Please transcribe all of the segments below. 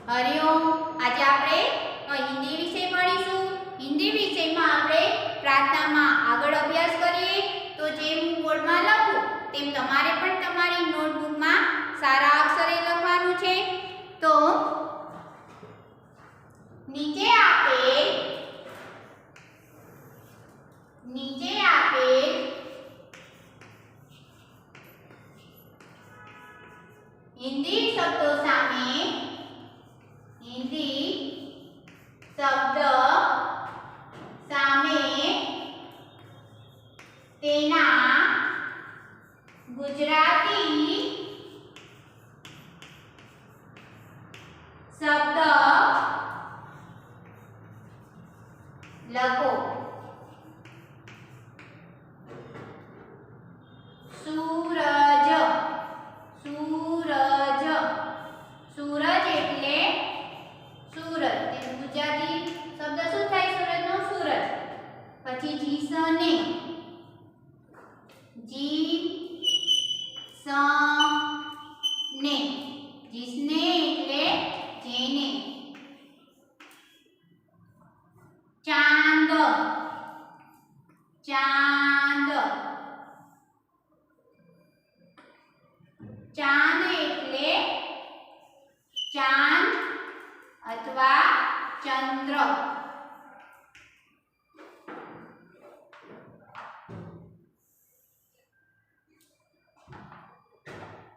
हरिओम। आज આપણે હિન્દી વિષય ભણીશું। હિન્દી વિષયમાં આપણે પ્રાર્થનામાં આગળ અભ્યાસ કરીએ તો જે હું બોર્ડમાં લખું તેમ તમારે પણ તમારી નોટબુકમાં સારા અક્ષરે લખવાનું છે। તો નીચે આપેલ हिंदी शब्दों सामे तेना गुजराती शब्द लखो। सूरज, सूरज, सूरज एटले सूरज, तेनु गुजराती शब्द शुं थाय? सूरज नो सूरज। पछी जीसने, जीसने, जिसने एटले जेने। चांद, चांद, चांद एटले चांद अथवा चंद्र।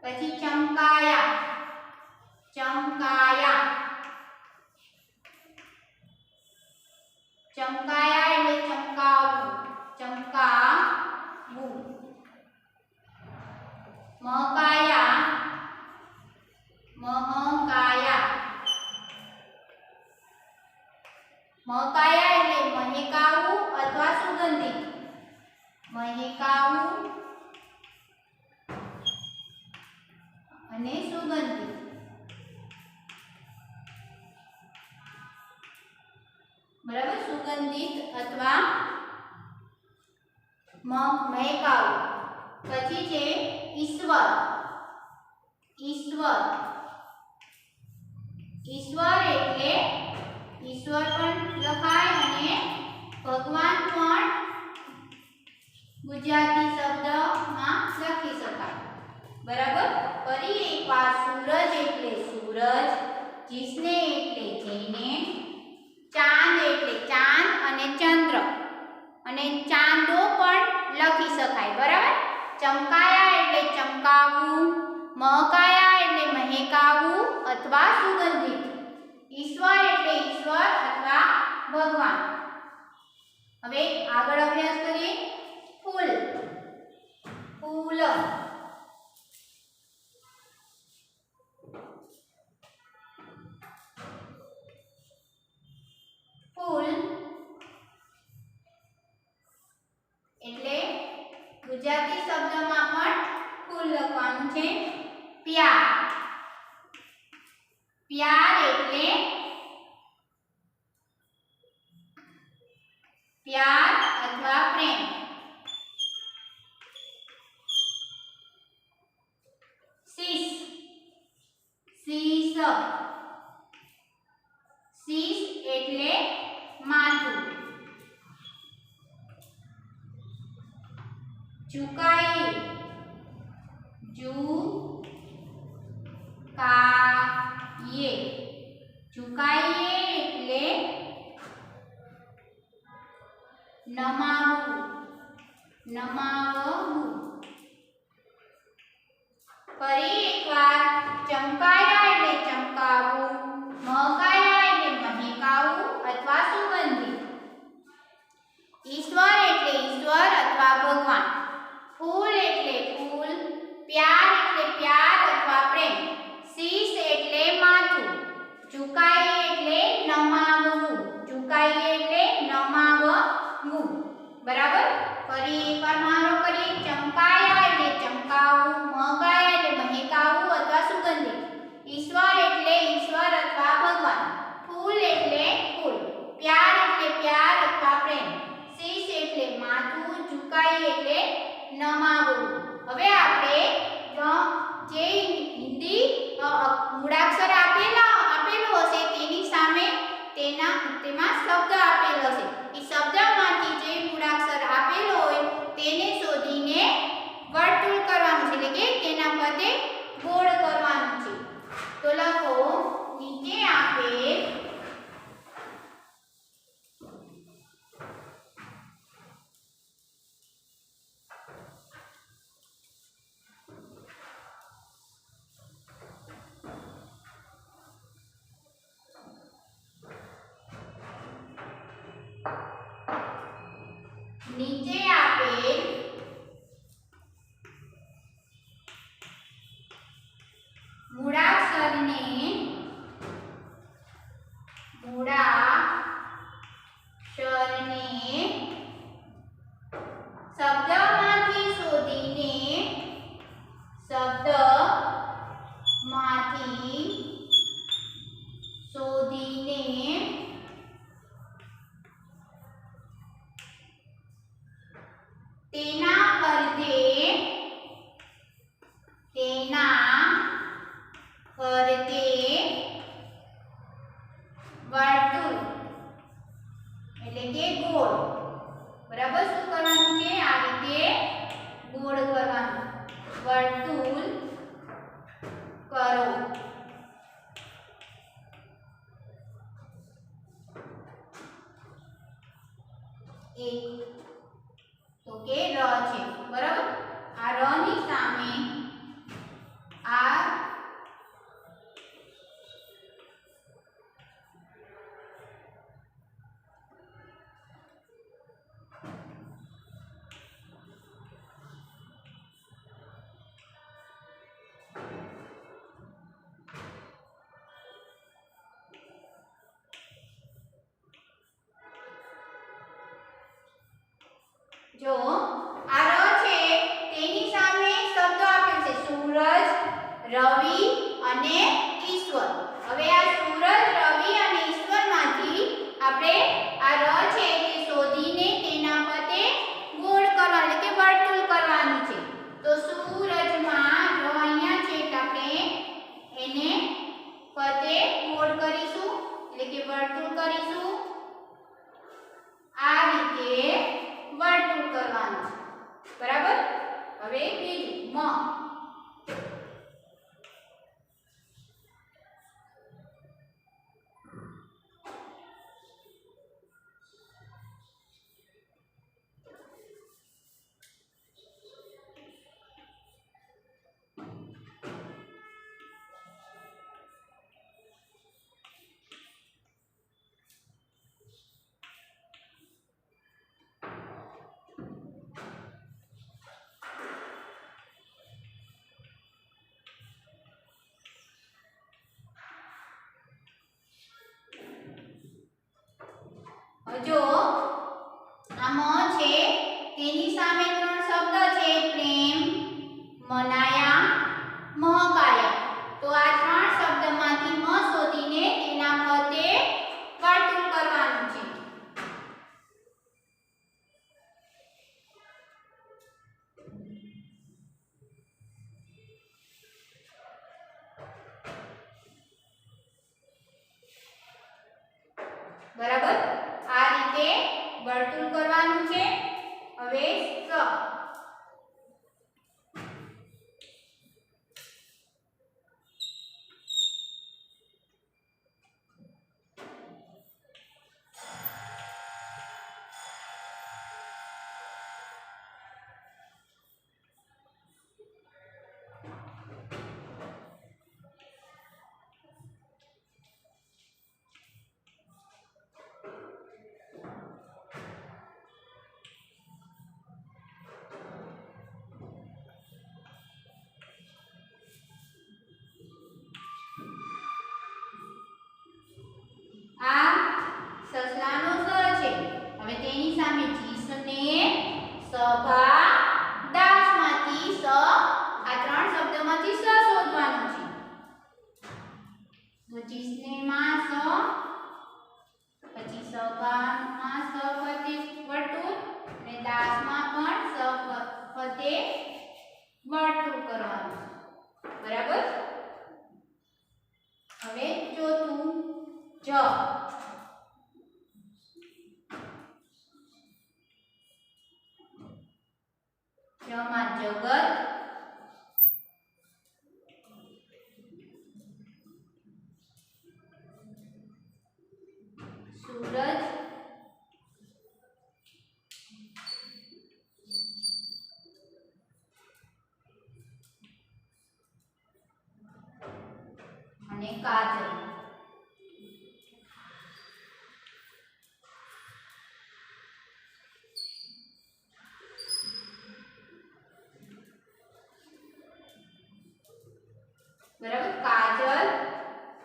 पछी चमकाया, चमकाया, चमकाया एटले चमकावू, चमकावू। महकाया, महकाया, महकाया एटले महकावू अथवा सुगंधित, महकावू अने सुगंधित। बराबर, सुगंधित अथवा महकावू। पछी छे ईश्वर, ईश्वर, ईश्वर एटले ईश्वर पण लखाय अने भगवान पण गुजराती शब्द में लखी शकाय। बराबर। फरी एक बार सूरज एटले सूरज, जिसने एटले जेने, चांद एटले चांद अने चंद्र अने चांदो पण लखी शकाय। बराबर। चमकाया एटले चमकावू, महकाया एटले महकावू अथवा सुगंधित, ईश्वर एटले ईश्वर अथवा भगवान। हवे आगळ अभ्यास करीए। फूल, फूल, फूल एटले गुजराती शब्द में पण फूल लखवानुं छे। प्यार, प्यार एटले प्यार अथवा प्रेम। शीश, शीश, शीश एटले माथुं। झुकाई, झुकाइए, झुकाइए एटले नमावू, नमावू। फरी एक बार चमकाया एटले चमकावू, महकाया एटले महकावू अथवा सुगंधित, ईश्वर एटले ईश्वर अथवा भगवान, फूल एटले फूल, प्यार एटले प्यार अथवा प्रेम, शीश एटले माथुं, झुकाई एटले नमावू, झुकाई एटले नमावू। बराबर। फरी एक बार मारो करीए। चमकाया एटले चमकावू, महकाया एटले महकावू अथवा सुगंधित, તેમાં શબ્દ આપેલો હશે એ શબ્દમાંથી જે મૂળાક્ષર આપેલો હોય તેને શોધીને વર્તુળ કરવાનું છે એટલે કે તેના ફરતે ગોળ કરવાનું છે તો લખો નીચે આપેલ નીચે આપેલ મૂળાક્ષરને શબ્દમાંથી શોધીને તેના ફરતે વર્તુળ એટલે કે ગોળ બરાબર શું કરવાનું છે આ રીતે ગોળ કરવાનું વર્તુળ કરો એક તો કે ર છે બરાબર આ ર ની સામે આ જો આ ર છે તેની સામે શબ્દો આપેલ છે સૂરજ રવિ અને ઈશ્વર હવે આ સૂરજ રવિ અને ઈશ્વરમાંથી આપણે આ ર છે તે શોધીને તેના ફરતે ગોળ કરવાનું એટલે કે વર્તુળ કરવાનું છે તો સૂરજમાં ર અહીંયા છે એટલે આપણે એને ફરતે ગોળ કરીશું એટલે કે વર્તુળ કરીશું આ રીતે વર્તુળ કરવાનું છે બરાબર હવે બીજું મ જો આ મ છે તેની સામે ત્રણ શબ્દ છે પ્રેમ મનાયા મહકાયા તો આ ત્રણ શબ્દમાંથી મ શોધીને તેના ફરતે વર્તુળ કરવાનું છે બરાબર આ રીતે વર્તુળ કરવાનું છે હવે સ काजल। बराबर काजल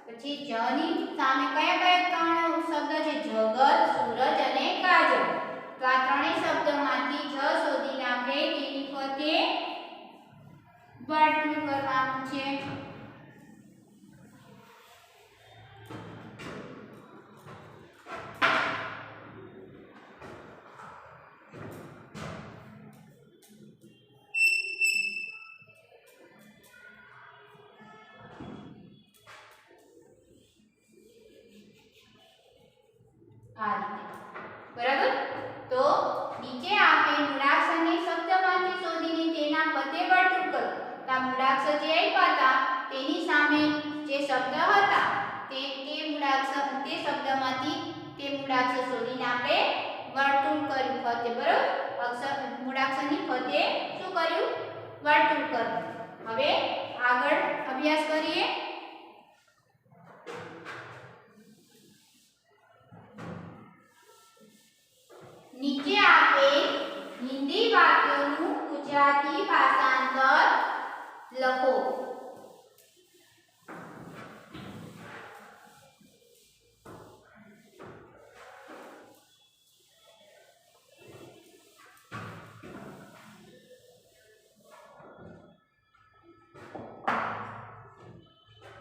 પછી જ ની સામે કયા કયા ત્રણ શબ્દ છે જગત સૂરજ અને કાજલ તો આ ત્રણેય શબ્દમાંથી જ શોધીને આપણે તેની ફરતે વર્તુળ કરવાનું છે आ रीते बराबर तो नीचे आपे मूळाक्षर शब्दमांथी शोधीने तेना पदे वर्તુळ करो तो आ मूळाक्षर जे आप्या હતા તેની સામે જે શબ્દ હતા તે મૂળાક્ષર તે શબ્દમાંથી તે મૂળાક્ષર શોધીને આપણે વર્તુળ કર્યું ફતે બરાબર અક્ષર મૂળાક્ષરની ફતે શું કર્યું વર્તુળ કર્યું હવે આગળ અભ્યાસ કરીએ नीचे आपे हिंदी वाक्यों गुजराती भाषांतर लखो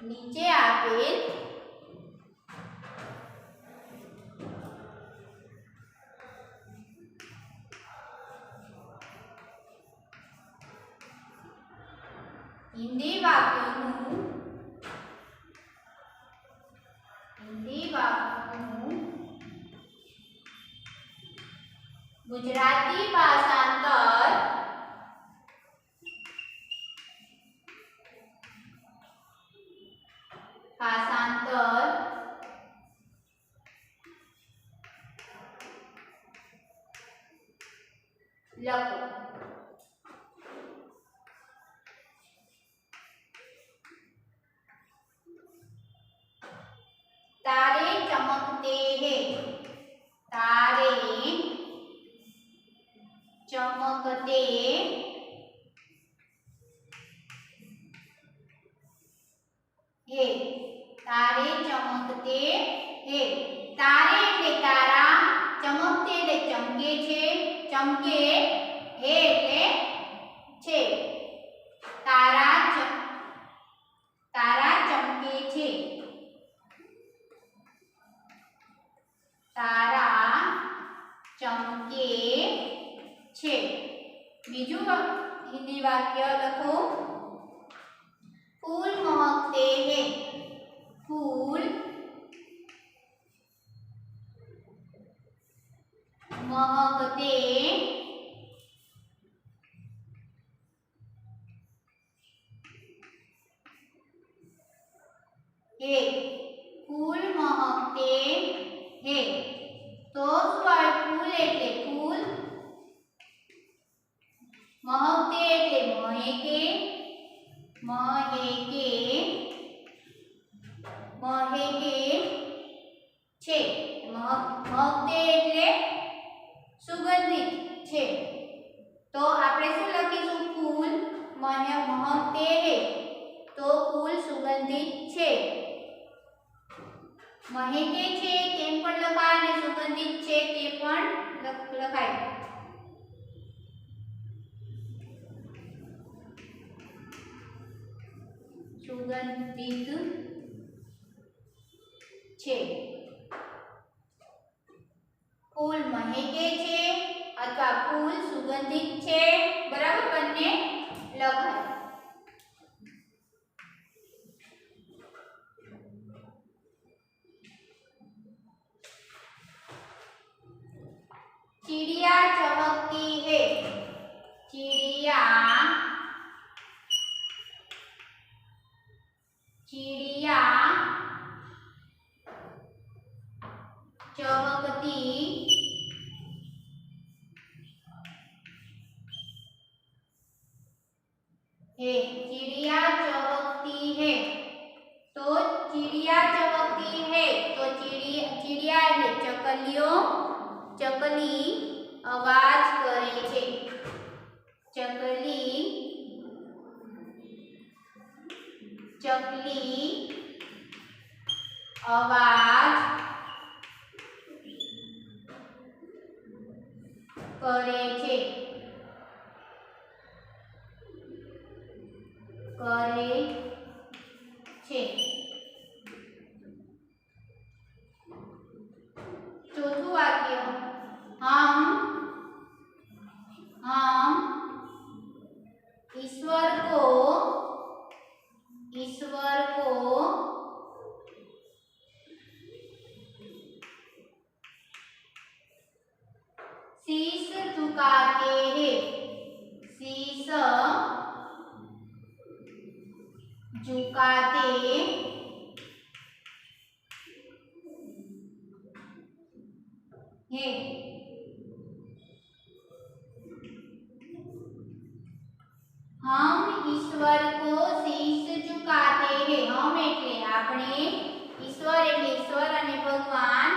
नीचे आपे हिंदी वाक्यों गुजराती भाषांतर लखो तारे चमकते हैं तारे चमकते हैं तारे चमकते हैं तारे એટલે તારા ચમકતે એટલે ચમકે છે ચમકે હે એટલે છે તારા ચમકે છે तारा चमके छे बीजू हिंदी वाक्य लखो फूल महकते हैं फूल महकते हैं फूल महकते है तो फूल एटले फूल महकते एटले महके महके महके छे महकते एटले सुगंधित छे तो आपणे शुं लखीशुं फूल महकते है तो फूल सुगंधित छे महके छे तेम पण लखाय અને સુગંધિત છે તે પણ લખાય સુગંધિત છે ફૂલ महके છે અથવા ફૂલ સુગંધિત છે બરાબર બંને લખાય चिड़िया चमकती है चिड़िया चिड़िया चमकती है चिड़िया चमकती है तो चिड़िया ચકલી અવાજ કરે છે. ચકલી અવાજ કરે છે. ચોથું વાક્ય, हम ईश्वर को शीश झुकाते हैं. शीश झुकाते हैं. हम ईश्वर को शीश झुकाते हैं. हम એટલે આપણે, ઈશ્વર એટલે ઈશ્વર અને ભગવાન,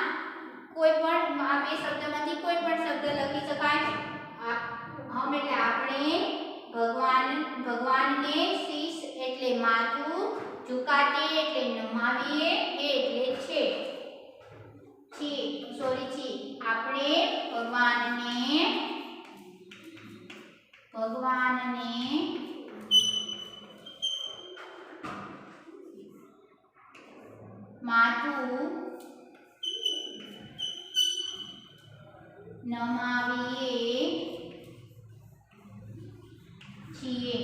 કોઈ પણ આ બે શબ્દમાંથી કોઈ પણ શબ્દ લખી શકાય. हम એટલે આપણે ભગવાનને શીશ એટલે માથું, ઝુકાતે એટલે નમાવીએ, એ એટલે છે. આપણે ભગવાનને માથું નમાવીએ છીએ.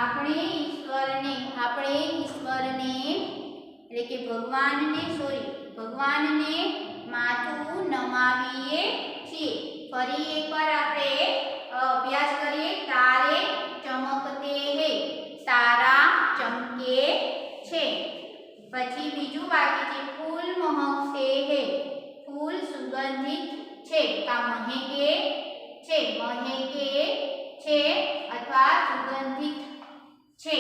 આપણે ઈશ્વરને એટલે કે ભગવાનને માથું નમાવીએ છીએ. ફરી એકવાર આપણે અભ્યાસ કરીએ. તારે ચમકતે હે, તારા ચમકે છે. પછી બીજું વાક્ય છે, ફૂલ મહકતે હે, ફૂલ સુગંધિત છે. કા મહેકે છે અથવા સુગંધિત છે.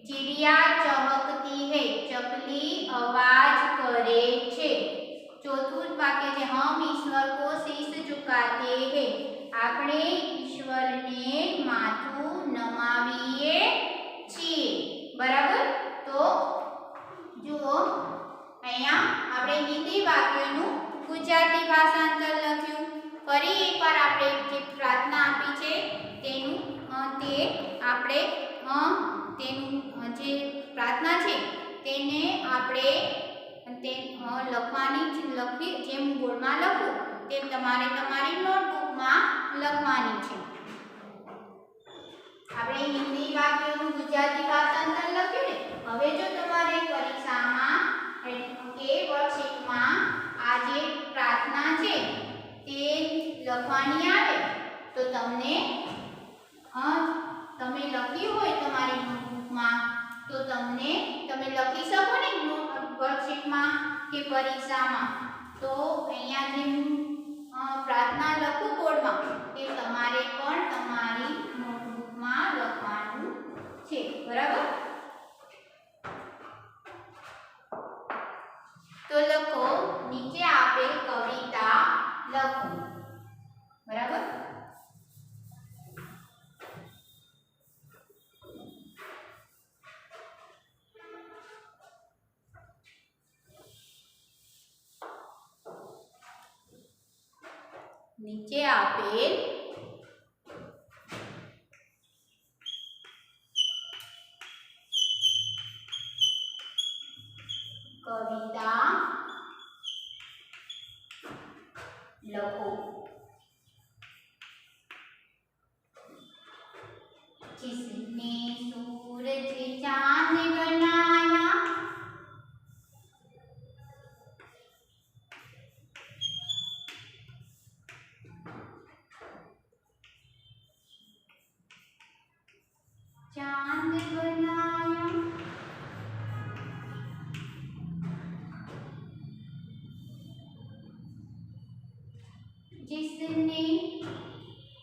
ચિડિયા ચમકતી હે, ચકલી અવાજ કરે છે. ચોથું વાક્ય છે, हम ईश्वर को शीश झुकाते हैं, આપણે ઈશ્વરને માથું નમાવીએ છીએ. બરાબર. તો જુઓ, અહીંયા આપણે હિન્દી વાક્યનું ગુજરાતી ભાષાંતર લખ્યું. ફરી એકવાર આપણે જે પ્રાર્થના આપી છે તેનું જે પ્રાર્થના છે તેને આપણે લખી, જેમ બોર્ડમાં લખું તેમ તમારે તમારી નોટબુકમાં લખવાની છે. આપણે હિન્દી વાક્યનું ગુજરાતી ભાષાંતર લખ્યું ને. હવે જો તમારે પરીક્ષામાં કે વર્કશીટમાં આ જે પ્રાર્થના છે તે લખવાની આવે તો તમે લખ્યું હોય તમારી નોટબુકમાં તો તમે લખી શકો ને વર્કશીટમાં કે પરીક્ષામાં. તો અહીંયા જે પ્રાર્થના લખું બોર્ડમાં એ તમારે પણ તમારી નોટબુકમાં લખવાનું છે. બરાબર. તો લખો, નીચે આપેલ કવિતા લખો. બરાબર. નીચે આપેલ કવિતા લખો. जिसने सूरज चांद बनाया, चांद बनाया, जिसने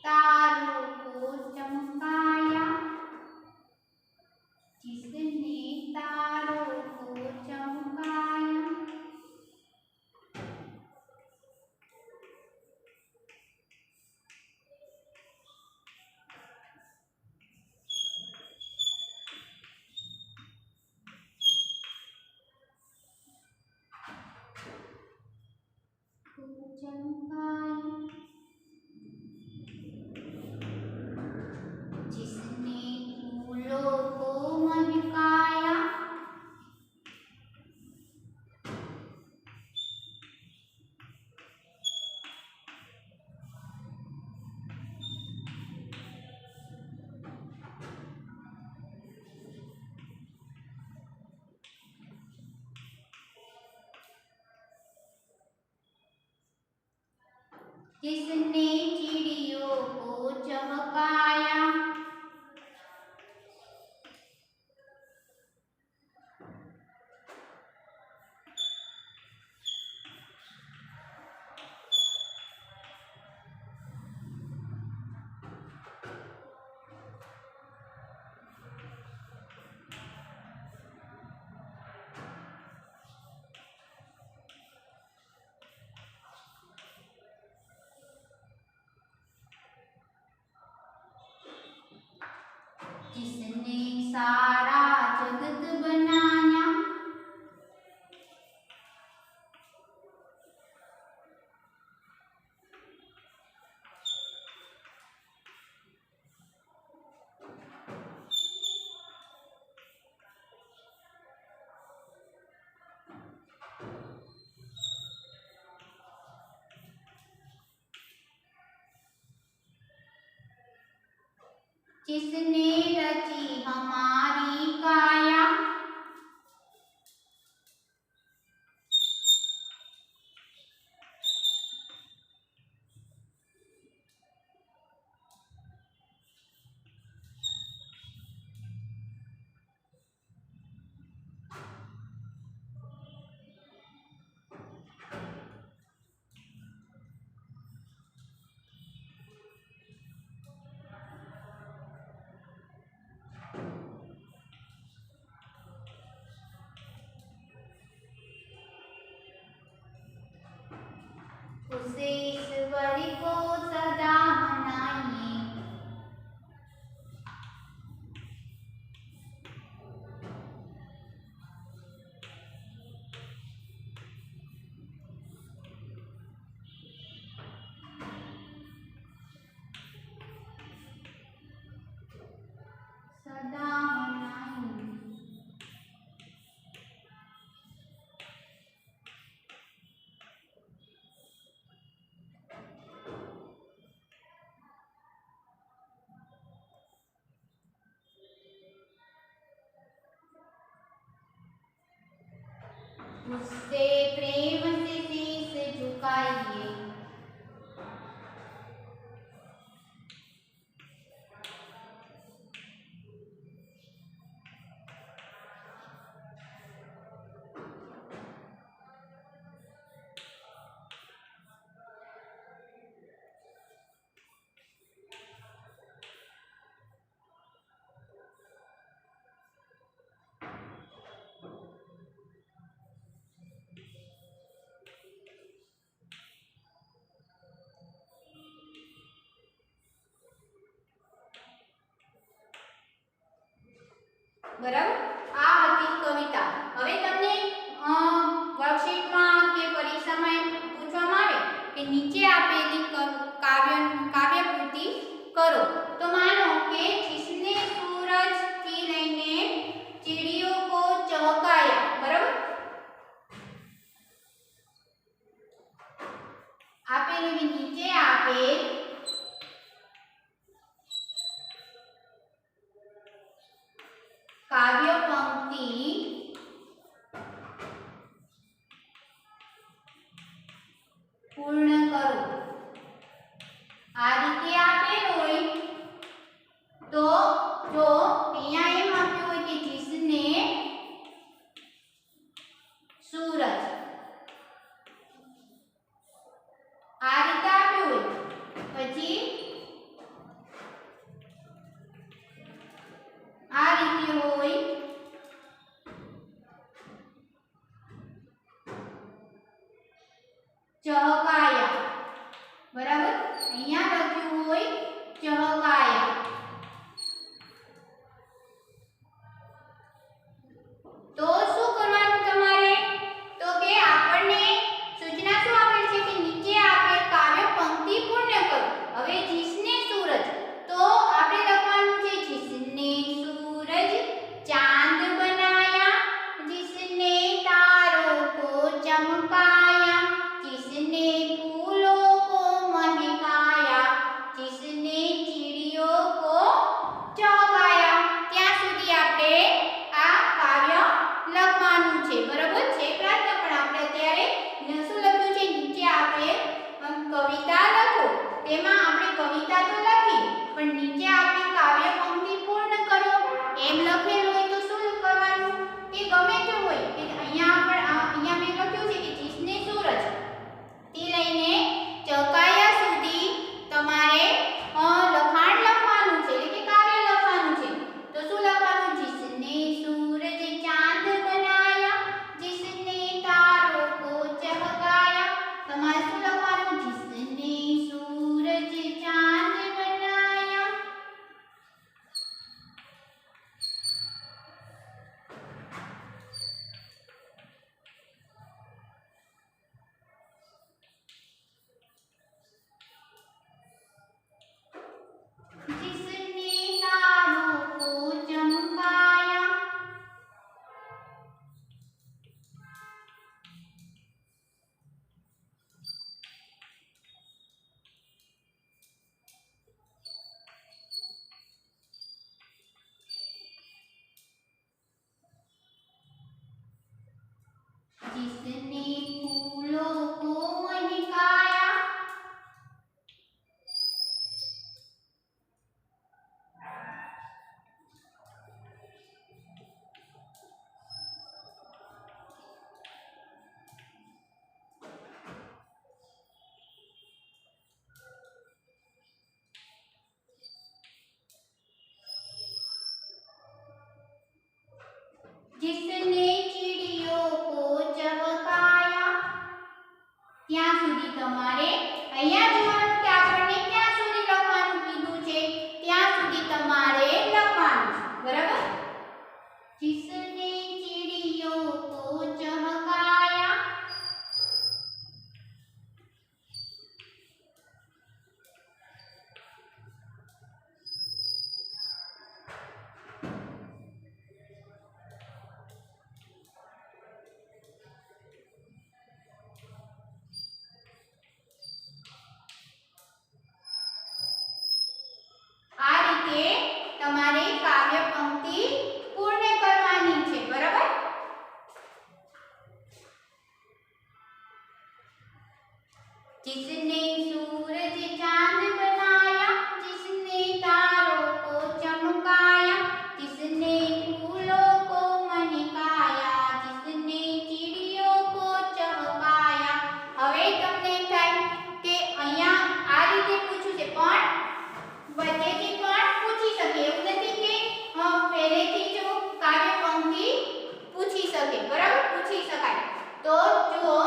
तारों को चमकाया, जिसने फूलों को महकाया, जिसने चिड़ियों को चहकाया, जिसने सारा जगत बनाया, जिसने रची हमारी काया, उसे ईश्वर को सदा मनाइए, सदा मनाइए। उससे प्रेम से शीश झुकाइए, બરાબર। આ હતી કવિતા। હવે તમને વર્કશીટમાં કે પરીક્ષામાં એમ પૂછવામાં આવે કે નીચે આપેલી કાવ્યકૃતિ કરો। તો માનો કે जिसने सूरज થી લઈને ચીડિયો કો ચહકાયા, બરાબર। આપેલી નીચે આપેલ काव्य पंक्ति पूर्ण करो। आ रीते आपेल होय तो जो अहींया एम आप्युं होय कि जिसने सूरज, आ रीते आप्युं होय पछी आ रीते होय चहकाया, बराबर। अहींया लख्युं होय चहकाया। तो शुं करवानुं तमारे? तो के आपणे सूचना शुं आपेल छे कि नीचे चमकाया, जिसने फूलों को महकाया, जिसने चिड़ियों को चहकाया। ત્યાં સુધી આપણે આ કાવ્ય લખવાનું છે, બરાબર છે પ્રાર્થ? પણ આપણે અત્યારે શું લખ્યું છે? નીચે આપે કવિતા લખો, તેમાં આપણે કવિતા તો લખી, પણ નીચે આપે કાવ્ય પંક્તિ પૂર્ણ કરો એમ લખેલું હોય તો શું કરવાનું? કે ગમે તે હોય, કે અહીંયા મેં લખ્યું છે કે जिसने सूरज થી લઈને ચકાયા સુધી તમારે લખાણ લખવાનું છે, એટલે કે કાવ્ય લખવાનું છે। તો શું લખવાનું? जिसने सूरज चांद बनाया, जिसने तारों को चहकाया। તમારે શું લખવાનું? जिसने सूरज चांद बनाया। जिसने तारों को चमकाया। जिसने फूलों को महकाया। जिसने चिड़ियों को चहकाया। ત્યાં સુધી તમારે અહીંયા જોવાનું કે આપણને ક્યાં સુધી લખવાનું કીધું છે, ત્યાં સુધી તમારે લખવાનું છે, બરાબર? जिसने चिड़ियों को चहकाया। આ રીતે તમારે કાવ્ય પંક્તિ પૂર્ણ કરવાની છે, બરાબર? जिसने सूरज चांद बनाया, जिसने तारों को चमकाया, जिसने फूलों को महकाया, जिसने चिड़ियों को चहकाया। હવે તમને એમ થાય કે અહીંયા આ રીતે પૂછ્યું છે, પણ વચ્ચેથી પણ પૂછી શકે એવું નથી કે પહેલેથી જ કાવ્ય પંક્તિ પૂછી શકે, બરાબર? પૂછી શકાય। તો જુઓ,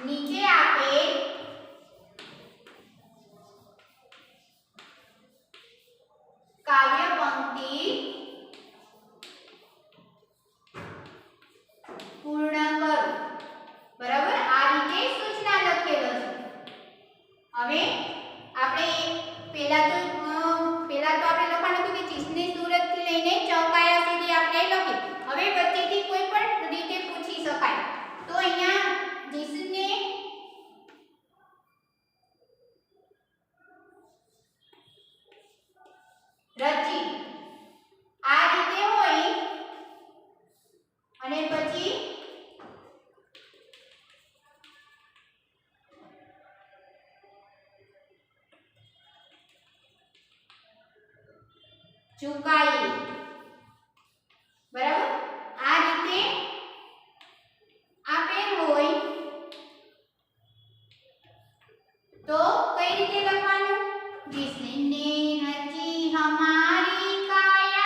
નીચે આપેલ કાવ્ય પંક્તિ પૂર્ણ કરો, બરાબર? આ રીતે સૂચના લખેલો છે। હવે આપણે પહેલા તો આપણે લખવાનું હતું કે जिसने सूरज થી લઈને ચહકાયા સુધી આપણે લખી। હવે વચ્ચેથી કોઈ પણ રીતે પૂછી શકાય, તો અહીંયા जिसने રચી આ રીતે હોય, અને પછી ચુકાઈ, બરાબર? આ રીતે આપેલ હોય તો કઈ રીતે લખવાનું? जिसने रची हमारी काया।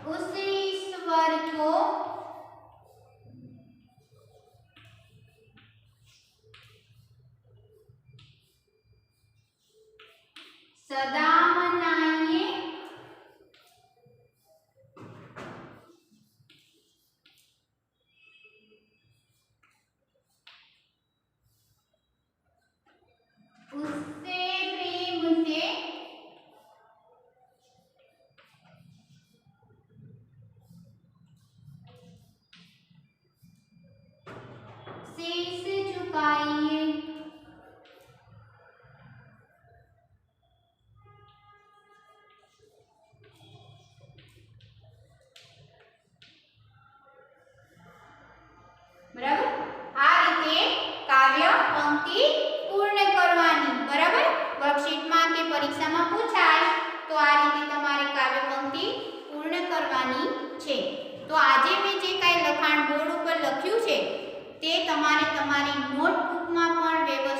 उस ईश्वर को सदा मनाइए, उससे प्रेम से शीश झुकाइए। बराबर, आ रीते काव्य पंक्ति पूर्ण करवानी। बराबर, वर्कशीट में के परीक्षा में पूछाय तो आ रीते तमारे काव्य पंक्ति पूर्ण करवानी छे। तो आजे मैं जे काई लखाण बोर्ड पर लख्युं छे ते तमारे तमारी नोटबुक में पण व्यवस्थित